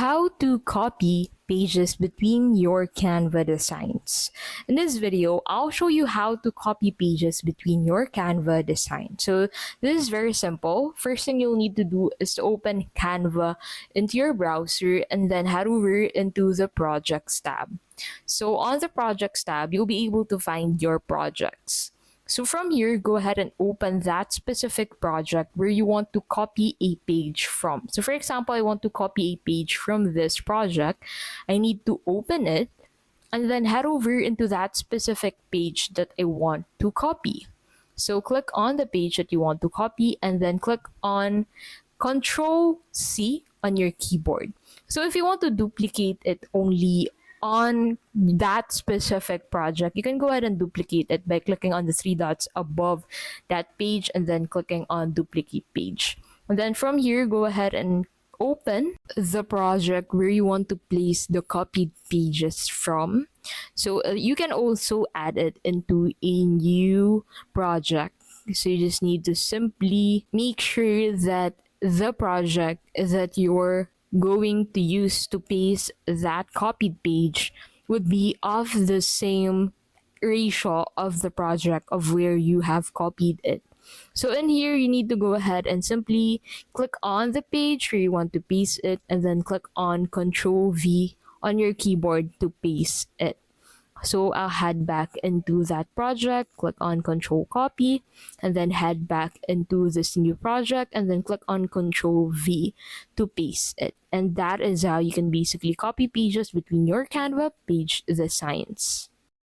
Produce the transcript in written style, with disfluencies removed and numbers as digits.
How to copy pages between your Canva designs. In this video, I'll show you how to copy pages between your Canva design. So this is very simple. First thing you'll need to do is to open Canva into your browser and then head over into the Projects tab. So on the Projects tab, you'll be able to find your projects. So from here, go ahead and open that specific project where you want to copy a page from. So for example, I want to copy a page from this project. I need to open it and then head over into that specific page that I want to copy. So click on the page that you want to copy and then click on Control C on your keyboard. So if you want to duplicate it only on that specific project, you can go ahead and duplicate it by clicking on the three dots above that page and then clicking on duplicate page. And then from here, go ahead and open the project where you want to place the copied pages from. So you can also add it into a new project. So you just need to simply make sure that the project that you're going to use to paste that copied page would be of the same ratio of the project of where you have copied it. So in here, you need to go ahead and simply click on the page where you want to paste it and then click on Control V on your keyboard to paste it. So I'll head back into that project, click on Control Copy, and then head back into this new project and then click on Control V to paste it. And that is how you can basically copy pages between your Canva page designs.